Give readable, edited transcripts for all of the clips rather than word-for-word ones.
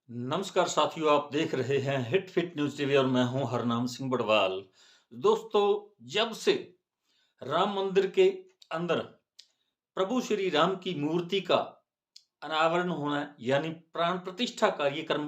नमस्कार साथियों, आप देख रहे हैं हिट फिट न्यूज टीवी और मैं हूं हरनाम सिंह बड़वाल। दोस्तों, जब से राम मंदिर के अंदर प्रभु श्री राम की मूर्ति का अनावरण होना यानी प्राण प्रतिष्ठा कार्यक्रम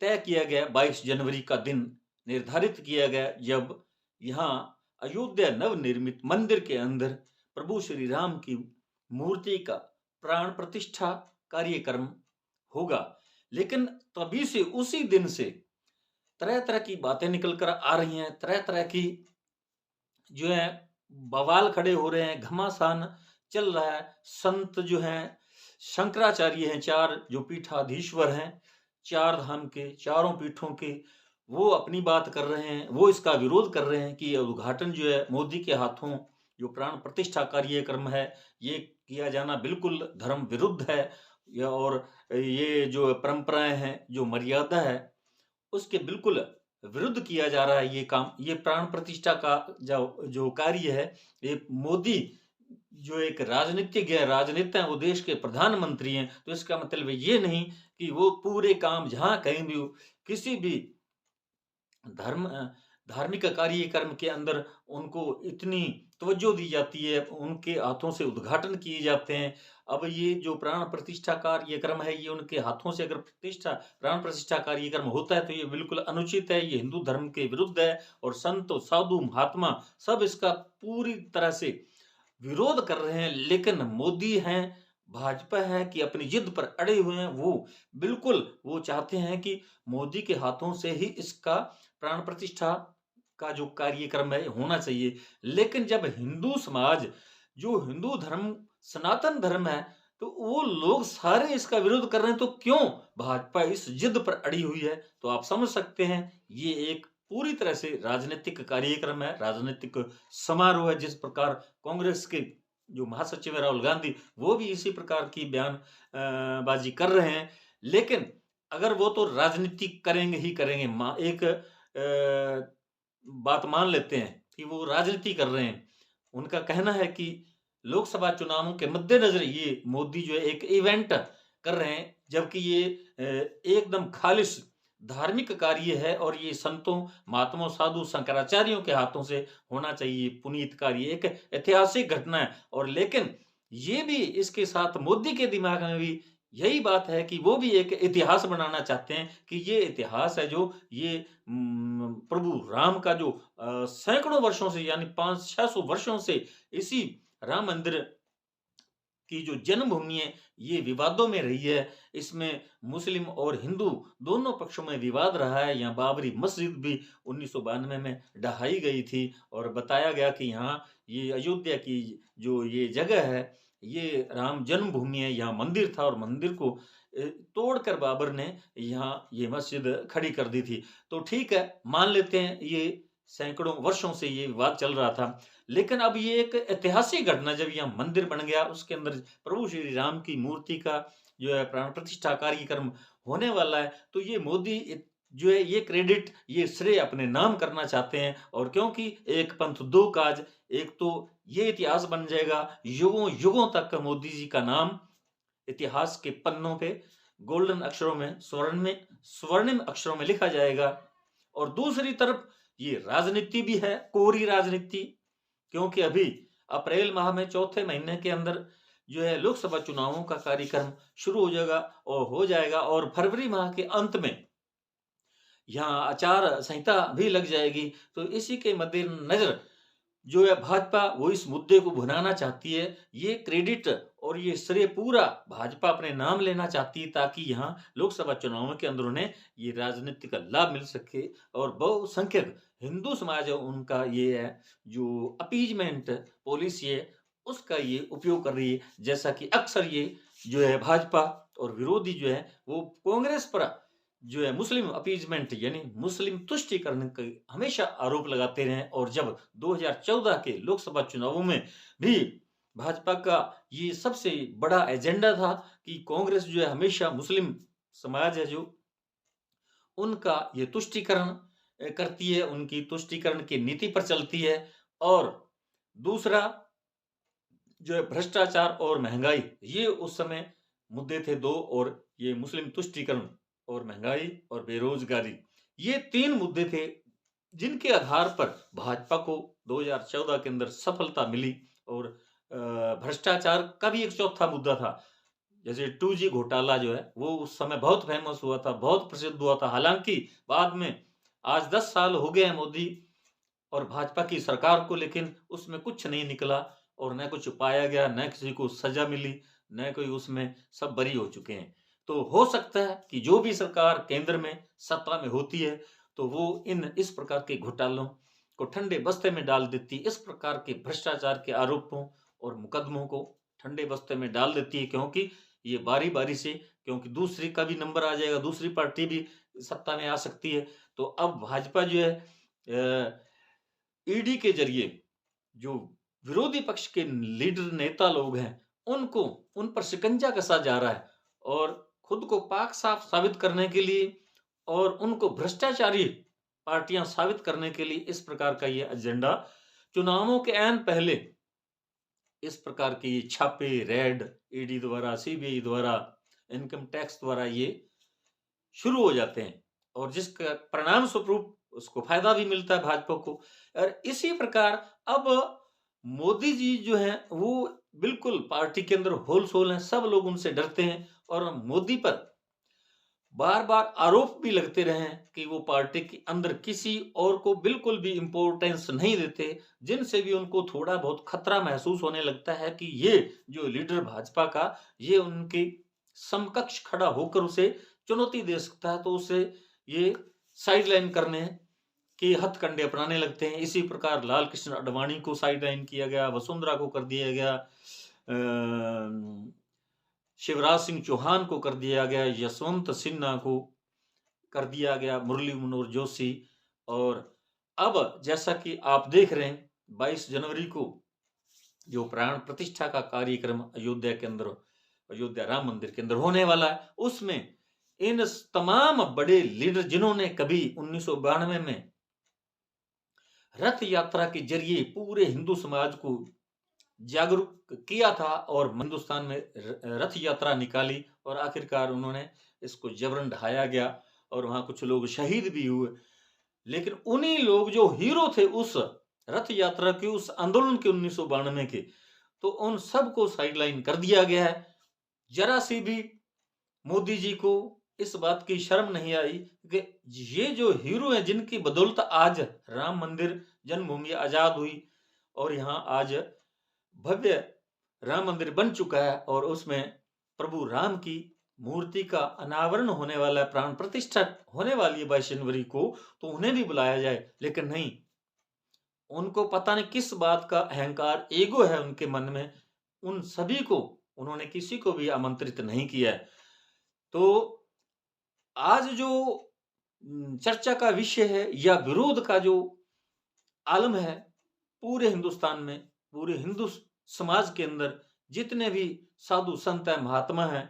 तय किया गया, 22 जनवरी का दिन निर्धारित किया गया, जब यहाँ अयोध्या नवनिर्मित मंदिर के अंदर प्रभु श्री राम की मूर्ति का प्राण प्रतिष्ठा कार्यक्रम होगा। लेकिन तभी से, उसी दिन से तरह तरह की बातें निकल कर आ रही हैं, तरह तरह की जो है बवाल खड़े हो रहे हैं, घमासान चल रहा है। संत जो हैं, शंकराचार्य हैं, चार जो पीठाधीश्वर हैं, चार धाम के, चारों पीठों के, वो अपनी बात कर रहे हैं। वो इसका विरोध कर रहे हैं कि यह उद्घाटन जो है मोदी के हाथों, जो प्राण प्रतिष्ठा कार्यक्रम है, ये किया जाना बिल्कुल धर्म विरुद्ध है। और ये जो परंपराएं हैं, जो मर्यादा है, उसके बिल्कुल विरुद्ध किया जा रहा है ये काम। ये प्राण प्रतिष्ठा का जो जो कार्य है, ये मोदी जो एक राजनीतिज्ञ है, राजनेता है, वो देश के प्रधानमंत्री हैं, तो इसका मतलब ये नहीं कि वो पूरे काम जहां कहीं भी किसी भी धर्म धार्मिक कार्यक्रम के अंदर उनको इतनी तवज्जो दी जाती है, उनके हाथों से उद्घाटन किए जाते हैं। अब ये जो प्राण प्रतिष्ठा कार्यक्रम है, ये उनके हाथों से अगर प्राण प्रतिष्ठा कार्यक्रम होता है, तो ये बिल्कुल अनुचित है, ये हिंदू धर्म के विरुद्ध है। और संत, साधु, महात्मा सब इसका पूरी तरह से विरोध कर रहे हैं। लेकिन मोदी हैं, भाजपा है कि अपनी जिद पर अड़े हुए हैं। वो बिल्कुल वो चाहते हैं कि मोदी के हाथों से ही इसका प्राण प्रतिष्ठा का जो कार्यक्रम है होना चाहिए। लेकिन जब हिंदू समाज, जो हिंदू धर्म सनातन धर्म है, तो वो लोग सारे इसका विरोध कर रहे हैं, तो क्यों भाजपा इस जिद पर अड़ी हुई है? तो आप समझ सकते हैं, ये एक पूरी तरह से राजनीतिक कार्यक्रम है, राजनीतिक समारोह है। जिस प्रकार कांग्रेस के जो महासचिव है राहुल गांधी, वो भी इसी प्रकार की बयान बाजी कर रहे हैं। लेकिन अगर वो तो राजनीति करेंगे ही करेंगे, एक बात मान लेते हैं कि वो राजनीति कर रहे हैं। उनका कहना है कि लोकसभा चुनावों के मद्देनजर ये मोदी जो है एक इवेंट कर रहे हैं, जबकि ये एकदम खालिश धार्मिक कार्य है और ये संतों, महात्माओं, साधु, शंकराचार्यों के हाथों से होना चाहिए। पुनीत कार्य, एक ऐतिहासिक घटना है। और लेकिन ये भी, इसके साथ मोदी के दिमाग में भी यही बात है कि वो भी एक इतिहास बनाना चाहते हैं कि ये इतिहास है जो ये प्रभु राम का जो सैकड़ों वर्षों से, यानी 500-600 वर्षों से इसी राम मंदिर की जो जन्मभूमि है, ये विवादों में रही है। इसमें मुस्लिम और हिंदू दोनों पक्षों में विवाद रहा है। यहाँ बाबरी मस्जिद भी 1992 में ढहाई गई थी और बताया गया कि यहाँ ये अयोध्या की जो ये जगह है, ये राम जन्मभूमि है, यहाँ मंदिर था और मंदिर को तोड़कर बाबर ने यहाँ ये मस्जिद खड़ी कर दी थी। तो ठीक है, मान लेते हैं ये सैकड़ों वर्षों से ये विवाद चल रहा था। लेकिन अब ये एक ऐतिहासिक घटना, जब यहाँ मंदिर बन गया, उसके अंदर प्रभु श्री राम की मूर्ति का जो है प्राण प्रतिष्ठा कार्यक्रम होने वाला है, तो ये मोदी जो है ये क्रेडिट, ये श्रेय अपने नाम करना चाहते हैं। और क्योंकि एक पंथ दो काज, एक तो ये इतिहास बन जाएगा, युगों युगों तक मोदी जी का नाम इतिहास के पन्नों पे गोल्डन अक्षरों में, स्वर्णिम अक्षरों में लिखा जाएगा। और दूसरी तरफ ये राजनीति भी है, कोरी राजनीति, क्योंकि अभी अप्रैल माह में चौथे महीने के अंदर जो है लोकसभा चुनावों का कार्यक्रम शुरू हो जाएगा और फरवरी माह के अंत में यहाँ आचार संहिता भी लग जाएगी। तो इसी के मद्देनजर जो है भाजपा वो इस मुद्दे को भुनाना चाहती है। ये क्रेडिट और ये श्रेय पूरा भाजपा अपने नाम लेना चाहती है, ताकि यहाँ लोकसभा चुनावों के अंदर उन्हें ये राजनीतिक लाभ मिल सके। और बहुसंख्यक हिंदू समाज है, उनका ये है जो अपीजमेंट पॉलिसी है, उसका ये उपयोग कर रही है। जैसा कि अक्सर ये जो है भाजपा और विरोधी जो है वो कांग्रेस पर जो है मुस्लिम अपीजमेंट यानी मुस्लिम तुष्टिकरण के हमेशा आरोप लगाते रहे। और जब 2014 के लोकसभा चुनावों में भी भाजपा का ये सबसे बड़ा एजेंडा था कि कांग्रेस जो है हमेशा मुस्लिम समाज है जो उनका ये तुष्टिकरण करती है, उनकी तुष्टिकरण की नीति पर चलती है। और दूसरा जो है भ्रष्टाचार और महंगाई, ये उस समय मुद्दे थे दो। और ये मुस्लिम तुष्टिकरण और महंगाई और बेरोजगारी, ये 3 मुद्दे थे जिनके आधार पर भाजपा को 2014 के अंदर सफलता मिली। और भ्रष्टाचार का भी एक चौथा मुद्दा था। जैसे 2G घोटाला जो है वो उस समय बहुत फेमस हुआ था, बहुत प्रसिद्ध हुआ था। हालाँकि बाद में आज 10 साल हो गए हैं मोदी और भाजपा की सरकार को, लेकिन उसमें कुछ नहीं निकला और न कुछ पाया गया, न किसी को सज़ा मिली, न कोई उसमें, सब बरी हो चुके हैं। तो हो सकता है कि जो भी सरकार केंद्र में सत्ता में होती है, तो वो इस प्रकार के घोटालों को ठंडे बस्ते में डाल देती है। इस प्रकार के भ्रष्टाचार के आरोपों और मुकदमों को ठंडे बस्ते में डाल देती है, क्योंकि ये बारी-बारी से, क्योंकि दूसरी का भी नंबर आ जाएगा, दूसरी पार्टी भी सत्ता में आ सकती है। तो अब भाजपा जो है ईडी के ज़रिए जो विरोधी पक्ष के लीडर नेता लोग हैं, उनको उन पर शिकंजा कसा जा रहा है और खुद को पाक साफ साबित करने के लिए और उनको भ्रष्टाचारी पार्टियां साबित करने के लिए इस प्रकार का ये एजेंडा चुनावों के ऐन पहले इस प्रकार के ये छापे, रेड, ईडी द्वारा, सीबीआई द्वारा, इनकम टैक्स द्वारा ये शुरू हो जाते हैं और जिसका परिणाम स्वरूप उसको फायदा भी मिलता है भाजपा को। और इसी प्रकार अब मोदी जी जो हैं वो बिल्कुल पार्टी के अंदर होल-सोल हैं, सब लोग उनसे डरते हैं और मोदी पर बार-बार आरोप भी लगते रहे हैं कि वो पार्टी के अंदर किसी और को बिल्कुल भी इम्पोर्टेंस नहीं देते, जिनसे भी उनको थोड़ा बहुत खतरा महसूस होने लगता है कि ये जो लीडर भाजपा का, ये उनके समकक्ष खड़ा होकर उसे चुनौती दे सकता है, तो उसे ये साइडलाइन करने के हथकंडे अपनाने लगते हैं। इसी प्रकार लाल कृष्ण आडवाणी को साइडलाइन किया गया, वसुंधरा को कर दिया गया, शिवराज सिंह चौहान को कर दिया गया, यशवंत सिन्हा को कर दिया गया, मुरली मनोहर जोशी। और अब जैसा कि आप देख रहे हैं 22 जनवरी को जो प्राण प्रतिष्ठा का कार्यक्रम अयोध्या के अंदर, अयोध्या राम मंदिर के अंदर होने वाला है, उसमें इन तमाम बड़े लीडर जिन्होंने कभी 1992 में रथ यात्रा के जरिए पूरे हिंदू समाज को जागरूक किया था और हिंदुस्तान में रथ यात्रा निकाली और आखिरकार उन्होंने इसको जबरन ढाया गया और वहां कुछ लोग शहीद भी हुए। लेकिन उन्हीं लोग जो हीरो थे उस रथ यात्रा के, उस आंदोलन के 1992 के, तो उन सबको साइडलाइन कर दिया गया है। जरा सी भी मोदी जी को इस बात की शर्म नहीं आई कि ये जो हीरो हैं जिनकी बदौलत आज राम मंदिर जन्मभूमि आजाद हुई और यहाँ आज भव्य राम मंदिर बन चुका है और उसमें प्रभु राम की मूर्ति का अनावरण होने वाला है, प्राण प्रतिष्ठा होने वाली है 22 जनवरी को, तो उन्हें भी बुलाया जाए। लेकिन नहीं, उनको पता नहीं किस बात का अहंकार, ईगो है उनके मन में, उन सभी को उन्होंने किसी को भी आमंत्रित नहीं किया है। तो आज जो चर्चा का विषय है या विरोध का जो आलम है पूरे हिंदुस्तान में, पूरे हिंदू समाज के अंदर जितने भी साधु संत हैं, महात्मा हैं,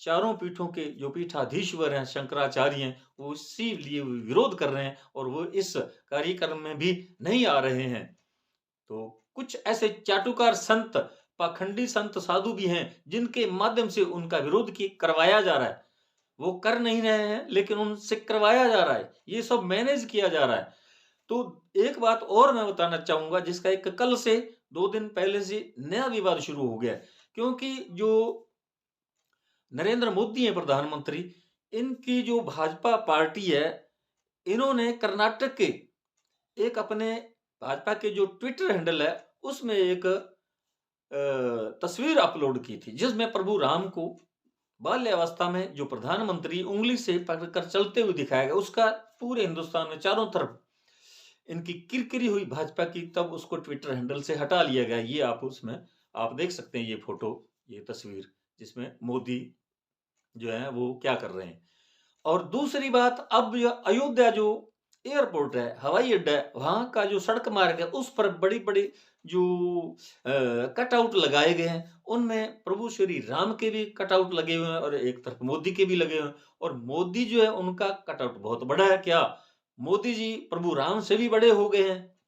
चारों पीठों के जो पीठाधीश्वर हैं, शंकराचार्य हैं, वो इसी लिए विरोध कर रहे हैं और वो इस कार्यक्रम में भी नहीं आ रहे हैं। तो कुछ ऐसे चाटुकार संत, पाखंडी संत साधु भी हैं जिनके माध्यम से उनका विरोध करवाया जा रहा है। वो कर नहीं रहे हैं लेकिन उनसे करवाया जा रहा है, ये सब मैनेज किया जा रहा है। तो एक बात और मैं बताना चाहूंगा जिसका एक कल से 2 दिन पहले से नया विवाद शुरू हो गया है, क्योंकि जो नरेंद्र मोदी है प्रधानमंत्री, इनकी जो भाजपा पार्टी है, इन्होंने कर्नाटक के एक अपने भाजपा के जो ट्विटर हैंडल है उसमें एक तस्वीर अपलोड की थी जिसमें प्रभु राम को बाल्यावस्था में जो प्रधानमंत्री उंगली से पकड़कर चलते हुए दिखाया गया, उसका पूरे हिंदुस्तान में चारों तरफ इनकी किरकिरी हुई भाजपा की, तब उसको ट्विटर हैंडल से हटा लिया गया। ये आप उसमें आप देख सकते हैं ये फोटो, ये तस्वीर जिसमें मोदी जो है वो क्या कर रहे हैं। और दूसरी बात, अब जो अयोध्या जो एयरपोर्ट है, हवाई अड्डा है, वहां का जो सड़क मार्ग है उस पर बड़ी-बड़ी जो कटआउट लगाए गए हैं, उनमें प्रभु श्री राम के भी कटआउट लगे हुए हैं और एक तरफ मोदी के भी लगे हुए हैं और मोदी जो है उनका कटआउट बहुत बड़ा है। क्या मोदी जी प्रभु राम से भी बड़े हो गए हैं?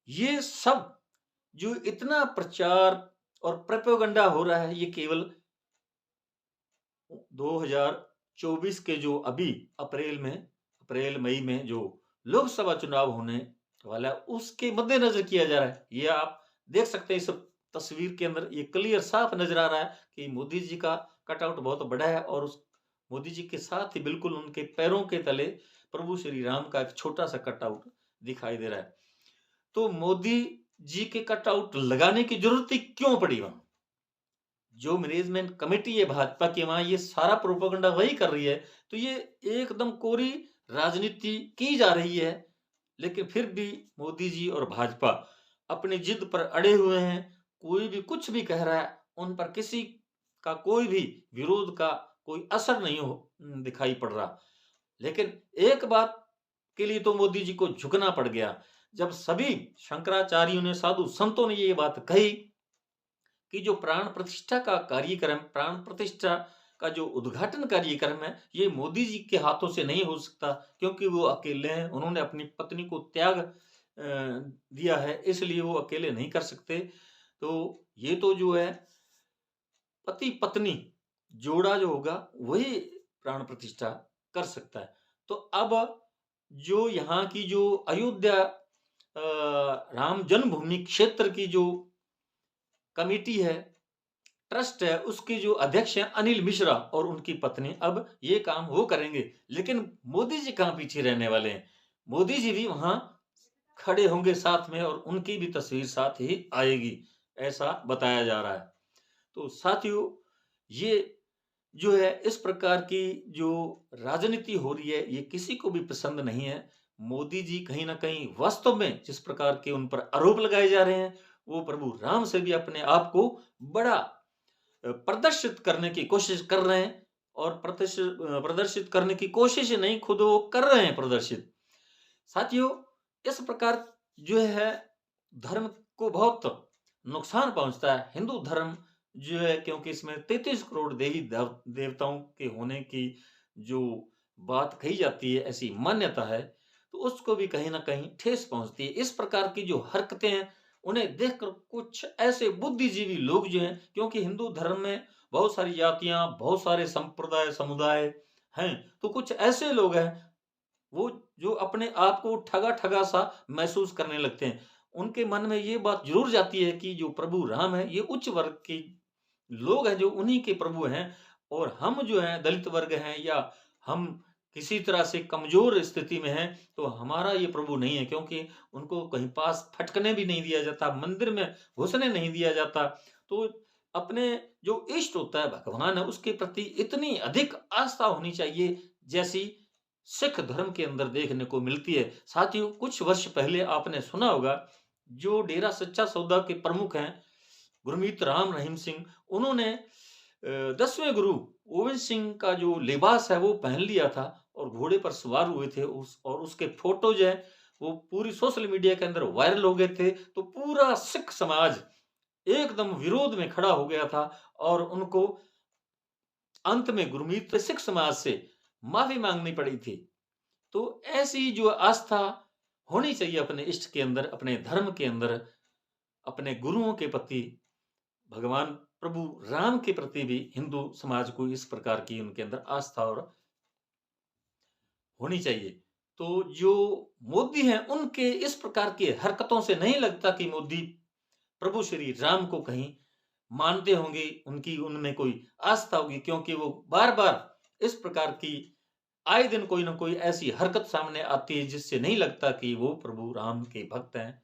ये सब जो इतना प्रचार और प्रोपेगेंडा हो रहा है, ये केवल 2024 के जो अभी अप्रैल मई में जो लोकसभा चुनाव होने वाला है, उसके मद्देनजर किया जा रहा है। ये आप देख सकते हैं इस तस्वीर के अंदर, ये क्लियर साफ नजर आ रहा है कि मोदी जी का कटआउट बहुत बड़ा है और उस मोदी जी के साथ ही बिल्कुल उनके पैरों के तले प्रभु श्री राम का एक छोटा सा कटआउट दिखाई दे रहा है। तो मोदी जी के कटआउट लगाने की जरूरत ही क्यों पड़ी वहां? जो मैनेजमेंट कमेटी है भाजपा की, वहां ये सारा प्रोपेगेंडा वही कर रही है। तो ये एकदम कोरी राजनीति की जा रही है। लेकिन फिर भी मोदी जी और भाजपा अपनी जिद पर अड़े हुए हैं। कोई भी कुछ भी कह रहा है, उन पर किसी का कोई भी विरोध का कोई असर नहीं दिखाई पड़ रहा। लेकिन एक बात के लिए तो मोदी जी को झुकना पड़ गया। जब सभी शंकराचार्यों ने, साधु संतों ने ये बात कही कि जो प्राण प्रतिष्ठा का कार्यक्रम, प्राण प्रतिष्ठा का जो उद्घाटन कार्यक्रम है, ये मोदी जी के हाथों से नहीं हो सकता क्योंकि वो अकेले हैं। उन्होंने अपनी पत्नी को त्याग दिया है, इसलिए वो अकेले नहीं कर सकते। तो ये तो जो है पति पत्नी जोड़ा जो होगा वही प्राण प्रतिष्ठा कर सकता है। तो अब जो यहाँ की जो अयोध्या राम जन्मभूमि क्षेत्र की जो कमेटी है, ट्रस्ट है, उसके जो अध्यक्ष हैं अनिल मिश्रा और उनकी पत्नी, अब ये काम वो करेंगे। लेकिन मोदी जी कहाँ पीछे रहने वाले हैं? मोदी जी भी वहां खड़े होंगे साथ में और उनकी भी तस्वीर साथ ही आएगी, ऐसा बताया जा रहा है। तो साथियों, ये जो है इस प्रकार की जो राजनीति हो रही है, ये किसी को भी पसंद नहीं है। मोदी जी कहीं न कहीं वास्तव में जिस प्रकार के उन पर आरोप लगाए जा रहे हैं, वो प्रभु राम से भी अपने आप को बड़ा प्रदर्शित करने की कोशिश कर रहे हैं और प्रदर्शित करने की कोशिश नहीं, खुद वो कर रहे हैं प्रदर्शित। साथियों, इस प्रकार जो है धर्म को बहुत नुकसान पहुंचता है। हिंदू धर्म जो है, क्योंकि इसमें 33 करोड़ देवी देवताओं के होने की जो बात कही जाती है, ऐसी मान्यता है, तो उसको भी कहीं न कहीं ठेस पहुंचती है। इस प्रकार की जो हरकतें हैं, उन्हें देखकर कुछ ऐसे बुद्धिजीवी लोग जो हैं, क्योंकि हिंदू धर्म में बहुत सारी जातियाँ, बहुत सारे संप्रदाय, समुदाय हैं, तो कुछ ऐसे लोग हैं वो जो अपने आप को ठगा-ठगा सा महसूस करने लगते हैं। उनके मन में ये बात ज़रूर जाती है कि जो प्रभु राम हैं, ये उच्च वर्ग के लोग हैं, जो उन्हीं के प्रभु हैं और हम जो हैं दलित वर्ग हैं या हम किसी तरह से कमज़ोर स्थिति में हैं, तो हमारा ये प्रभु नहीं है, क्योंकि उनको कहीं पास फटकने भी नहीं दिया जाता, मंदिर में घुसने नहीं दिया जाता। तो अपने जो इष्ट होता है, भगवान है, उसके प्रति इतनी अधिक आस्था होनी चाहिए, जैसी सिख धर्म के अंदर देखने को मिलती है। साथियों, कुछ वर्ष पहले आपने सुना होगा, जो डेरा सच्चा सौदा के प्रमुख हैं, गुरमीत राम रहीम सिंह, उन्होंने 10वें गुरु गोविंद सिंह का जो लिबास है वो पहन लिया था और घोड़े पर सवार हुए थे, उस और उसके फोटो जो है वो पूरी सोशल मीडिया के अंदर वायरल हो गए थे। तो पूरा सिख समाज एकदम विरोध में खड़ा हो गया था और उनको अंत में गुरमीत सिख समाज से माफी मांगनी पड़ी थी। तो ऐसी जो आस्था होनी चाहिए अपने इष्ट के अंदर, अपने धर्म के अंदर, अपने गुरुओं के प्रति, भगवान प्रभु राम के प्रति भी हिंदू समाज को इस प्रकार की उनके अंदर आस्था और होनी चाहिए। तो जो मोदी हैं, उनके इस प्रकार की हरकतों से नहीं लगता कि मोदी प्रभु श्री राम को कहीं मानते होंगे, उनकी उनमें कोई आस्था होगी, क्योंकि वो बार-बार इस प्रकार की आए दिन कोई न कोई ऐसी हरकत सामने आती है जिससे नहीं लगता कि वो प्रभु राम के भक्त हैं।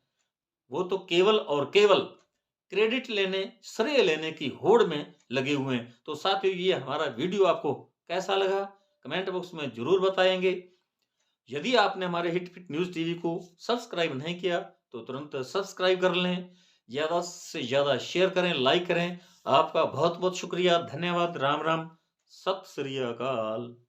वो तो केवल और केवल क्रेडिट लेने, श्रेय लेने की होड़ में लगे हुए हैं। तो साथियों, ये हमारा वीडियो आपको कैसा लगा? कमेंट बॉक्स में ज़रूर बताएँगे। यदि आपने हमारे हिट फिट न्यूज़ टीवी को सब्सक्राइब नहीं किया, तो तुरंत सब्सक्राइब कर लें। ज़्यादा से ज़्यादा शेयर करें, लाइक करें। आपका बहुत-बहुत शुक्रिया, धन्यवाद। राम, राम। सत श्री अकाल।